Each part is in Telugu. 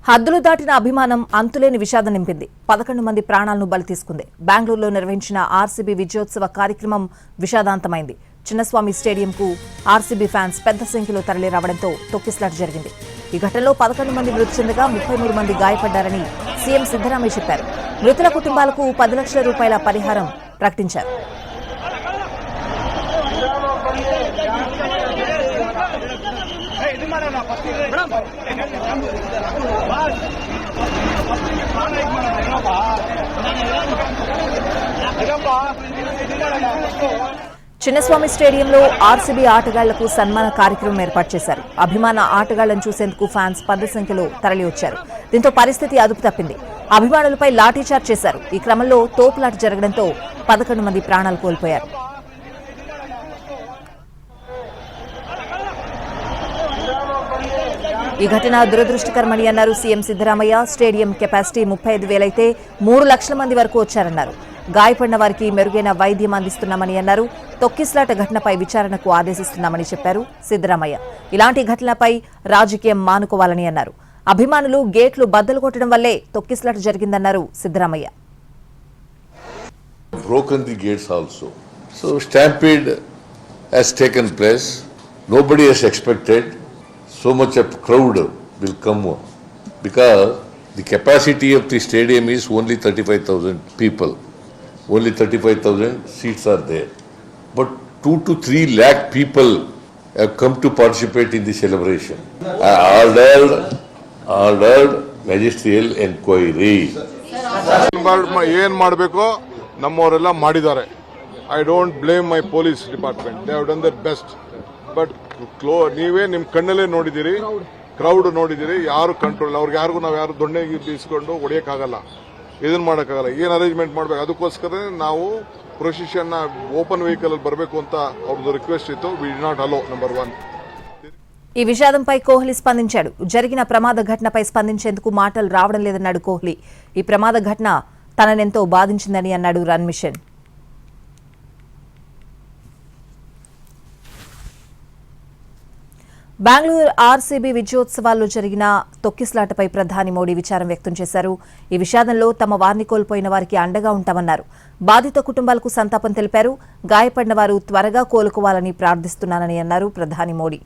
హద్దులు దాటిన అభిమానం అంతులేని విషాదం నింపింది. 11 మంది ప్రాణాలను బలి తీసుకుంది. బెంగళూరులో నిర్వహించిన ఆర్సీబీ విజయోత్సవ కార్యక్రమం విషాదాంతమైంది. చిన్నస్వామి స్టేడియంకు ఆర్సీబీ ఫ్యాన్స్ పెద్ద సంఖ్యలో తరలి రావడంతో తొక్కిసలాట జరిగింది. ఈ ఘటనలో 11 మంది మృతి చెందగా 33 మంది గాయపడ్డారని సీఎం సిద్ధరామయ్య చెప్పారు. మృతుల కుటుంబాలకు 10 లక్షల రూపాయల పరిహారం ప్రకటించారు. చిన్నస్వామి స్టేడియంలో ఆర్సీబీ ఆటగాళ్లకు సన్మాన కార్యక్రమం ఏర్పాటు చేశారు. అభిమాన ఆటగాళ్లను చూసేందుకు ఫ్యాన్స్ 10 సంఖ్యలో తరలి వచ్చారు. దీంతో పరిస్థితి అదుపు తప్పింది. అభిమానులపై లాఠీచార్జ్ చేశారు. ఈ క్రమంలో తోపులాట జరగడంతో 11 మంది ప్రాణాలు కోల్పోయారు. ఈ ఘటన దురదృష్టకరమని అన్నారు సీఎం సిద్ధరామయ్య. స్టేడియం కెపాసిటీ 35,000 అయితే 3 లక్షల మంది వరకు వచ్చారన్నారు. గాయపడిన వారికి మెరుగైన వైద్యం అందిస్తున్నామని అన్నారు. తొక్కిసలాట ఘటనపై విచారణకు ఆదేశిస్తున్నామని చెప్పారు సిద్ధరామయ్య. ఇలాంటి ఘటనలపై రాజకీయం మానుకోవాలని అన్నారు. అభిమానులు గేట్లు బద్దలు కొట్టడం వల్లే తొక్కిసలాట జరిగిందన్నారు Siddaramaiah. Broken the gates also. So stampede has taken place. Nobody has expected so much of crowd will come because the capacity of the stadium is only 35,000 people. Only 35,000 seats are there. But 2 to 3 lakh people have come to participate in the celebration. I ordered magisterial inquiry. ಏನು ಮಾಡಬೇಕು ನಮ್ಮವರೆಲ್ಲ ಮಾಡಿದ್ದಾರೆ. I don't blame my police department. They have done their best. But ನೀವೇ ನಿಮ್ಮ ಕಣ್ಣಲ್ಲೇ ನೋಡಿದ್ದೀರಿ, ಕ್ರೌಡ್ ನೋಡಿದ್ದೀರಿ, ಯಾರು ಕಂಟ್ರೋಲ್, ಅವ್ರಿಗೆ ಯಾರಿಗೂ ನಾವು ಯಾರು ದೊಣ್ಣೆಗೆ ಇಸ್ಕೊಂಡು ಹೊಡೆಯೋಕ್ಕಾಗಲ್ಲ, ಇದನ್ನು ಮಾಡೋಕ್ಕಾಗಲ್ಲ. ಏನು ಅರೇಂಜ್ಮೆಂಟ್ ಮಾಡಬೇಕು, ಅದಕ್ಕೋಸ್ಕರ ನಾವು ಪ್ರೊಸೆಷನ್ನ ಓಪನ್ ವೆಹಿಕಲ್ ಅಲ್ಲಿ ಬರಬೇಕು ಅಂತ ಅವ್ರದ್ದು ರಿಕ್ವೆಸ್ಟ್ ಇತ್ತು. We did not allow. Number 1. ఈ విషాదంపై కోహ్లీ స్పందించాడు. జరిగిన ప్రమాద ఘటనపై స్పందించేందుకు మాటలు రావడం లేదన్నాడు కోహ్లీ. ఈ ప్రమాద ఘటన తననెంతో బాధించిందని అన్నాడు రన్ మిషన్. బెంగళూరు ఆర్సీబీ విజయోత్సవాల్లో జరిగిన తొక్కిసలాటపై ప్రధాని మోడీ విచారం వ్యక్తం చేశారు. ఈ విషాదంలో తమ వారిని కోల్పోయిన వారికి అండగా ఉంటామన్నారు. బాధిత కుటుంబాలకు సంతాపం తెలిపారు. గాయపడిన వారు త్వరగా కోలుకోవాలని ప్రార్థిస్తున్నానని అన్నారు ప్రధాని మోడీ.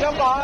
Come on.